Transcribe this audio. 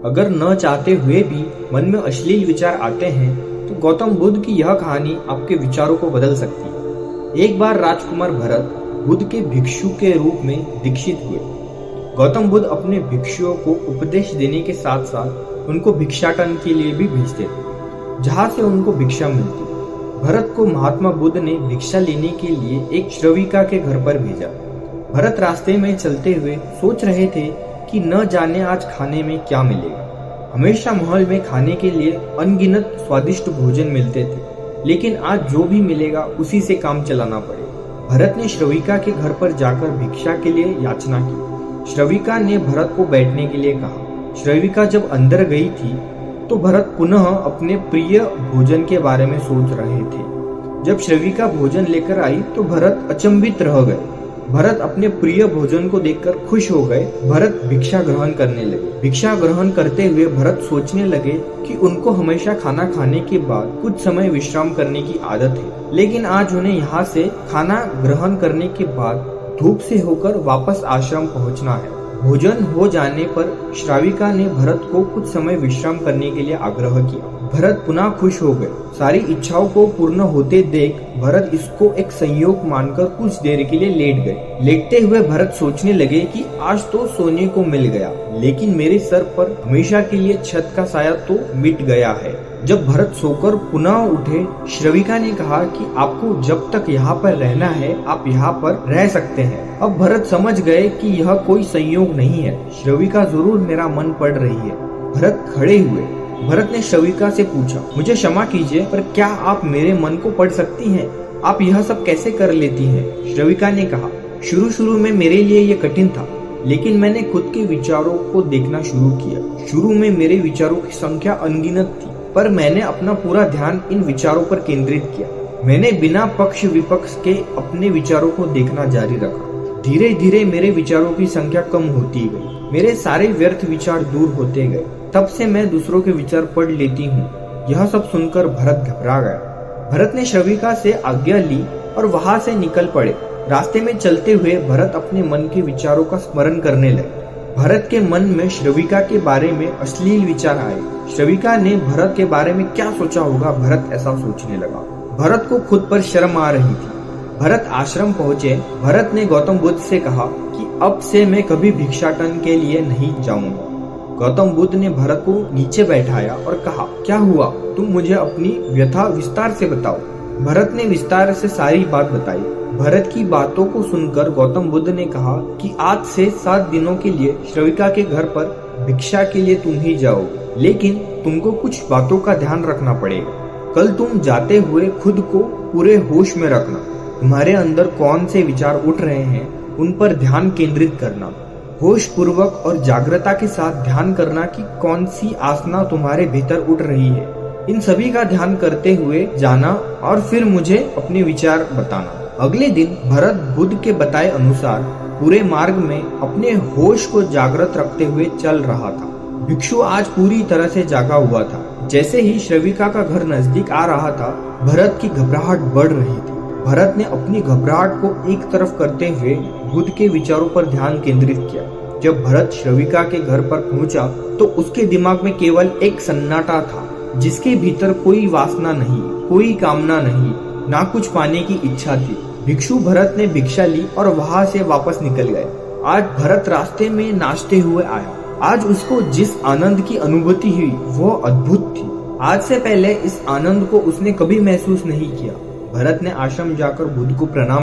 अगर न चाहते हुए भी मन में अश्लील विचार आते हैं तो गौतम बुद्ध की यह कहानी आपके विचारों को बदल सकती है। एक बार राजकुमार भरत बुद्ध के भिक्षु के रूप में दीक्षित हुए। गौतम बुद्ध अपने भिक्षुओं को उपदेश देने के साथ साथ उनको भिक्षाटन के लिए भी भेजते थे, जहाँ से उनको भिक्षा मिलती। भरत को महात्मा बुद्ध ने भिक्षा लेने के लिए एक श्रविका के घर पर भेजा। भरत रास्ते में चलते हुए सोच रहे थे कि न जाने आज खाने में क्या मिलेगा। हमेशा महल में खाने के लिए अनगिनत स्वादिष्ट भोजन मिलते थे, लेकिन आज जो भी मिलेगा उसी से काम चलाना पड़े। भरत ने श्रविका के घर पर जाकर भिक्षा के लिए याचना की। श्रविका ने भरत को बैठने के लिए कहा। श्रविका जब अंदर गई थी तो भरत पुनः अपने प्रिय भोजन के बारे में सोच रहे थे। जब श्रविका भोजन लेकर आई तो भरत अचंभित रह गए। भरत अपने प्रिय भोजन को देखकर खुश हो गए। भरत भिक्षा ग्रहण करने लगे। भिक्षा ग्रहण करते हुए भरत सोचने लगे कि उनको हमेशा खाना खाने के बाद कुछ समय विश्राम करने की आदत है, लेकिन आज उन्हें यहाँ से खाना ग्रहण करने के बाद धूप से होकर वापस आश्रम पहुँचना है। भोजन हो जाने पर श्राविका ने भरत को कुछ समय विश्राम करने के लिए आग्रह किया। भरत पुनः खुश हो गए। सारी इच्छाओं को पूर्ण होते देख भरत इसको एक संयोग मानकर कुछ देर के लिए लेट गए। लेटते हुए भरत सोचने लगे कि आज तो सोने को मिल गया, लेकिन मेरे सर पर हमेशा के लिए छत का साया तो मिट गया है। जब भरत सोकर पुनः उठे, श्रविका ने कहा कि आपको जब तक यहाँ पर रहना है आप यहाँ पर रह सकते हैं। अब भरत समझ गए कि यह कोई संयोग नहीं है, श्रविका जरूर मेरा मन पढ़ रही है। भरत खड़े हुए। भरत ने श्रविका से पूछा, मुझे क्षमा कीजिए, पर क्या आप मेरे मन को पढ़ सकती हैं? आप यह सब कैसे कर लेती हैं? श्रविका ने कहा, शुरू में मेरे लिए ये कठिन था, लेकिन मैंने खुद के विचारों को देखना शुरू किया। शुरू में मेरे विचारों की संख्या अनगिनत थी, पर मैंने अपना पूरा ध्यान इन विचारों पर केंद्रित किया। मैंने बिना पक्ष विपक्ष के अपने विचारों को देखना जारी रखा। धीरे धीरे मेरे विचारों की संख्या कम होती गई। मेरे सारे व्यर्थ विचार दूर होते गए। तब से मैं दूसरों के विचार पढ़ लेती हूँ। यह सब सुनकर भरत घबरा गया। भरत ने श्रविका से आज्ञा ली और वहाँ से निकल पड़े। रास्ते में चलते हुए भरत अपने मन के विचारों का स्मरण करने लगे। भरत के मन में श्रविका के बारे में अश्लील विचार आए। श्रविका ने भरत के बारे में क्या सोचा होगा, भरत ऐसा सोचने लगा। भरत को खुद पर शर्म आ रही थी। भरत आश्रम पहुँचे। भरत ने गौतम बुद्ध से कहा कि अब से मैं कभी भिक्षाटन के लिए नहीं जाऊंगा। गौतम बुद्ध ने भरत को नीचे बैठाया और कहा, क्या हुआ? तुम मुझे अपनी व्यथा विस्तार से बताओ। भरत ने विस्तार से सारी बात बताई। भरत की बातों को सुनकर गौतम बुद्ध ने कहा कि आज से 7 दिनों के लिए श्रविका के घर पर भिक्षा के लिए तुम ही जाओगे, लेकिन तुमको कुछ बातों का ध्यान रखना पड़ेगा। कल तुम जाते हुए खुद को पूरे होश में रखना। तुम्हारे अंदर कौन से विचार उठ रहे हैं उन पर ध्यान केंद्रित करना। होश पूर्वक और जागृता के साथ ध्यान करना कि कौन सी आसना तुम्हारे भीतर उठ रही है। इन सभी का ध्यान करते हुए जाना और फिर मुझे अपने विचार बताना। अगले दिन भरत बुद्ध के बताए अनुसार पूरे मार्ग में अपने होश को जागृत रखते हुए चल रहा था। भिक्षु आज पूरी तरह से जागा हुआ था। जैसे ही श्रविका का घर नजदीक आ रहा था, भरत की घबराहट बढ़ रही थी। भरत ने अपनी घबराहट को एक तरफ करते हुए बुद्ध के विचारों पर ध्यान केंद्रित किया। जब भरत श्रविका के घर पर पहुंचा तो उसके दिमाग में केवल एक सन्नाटा था, जिसके भीतर कोई वासना नहीं, कोई कामना नहीं, ना कुछ पाने की इच्छा थी। भिक्षु भरत ने भिक्षा ली और वहां से वापस निकल गए। आज भरत रास्ते में नाचते हुए आया। आज उसको जिस आनंद की अनुभूति हुई वो अद्भुत थी। आज से पहले इस आनंद को उसने कभी महसूस नहीं किया। भरत ने आश्रम जाकर बुद्ध को प्रणाम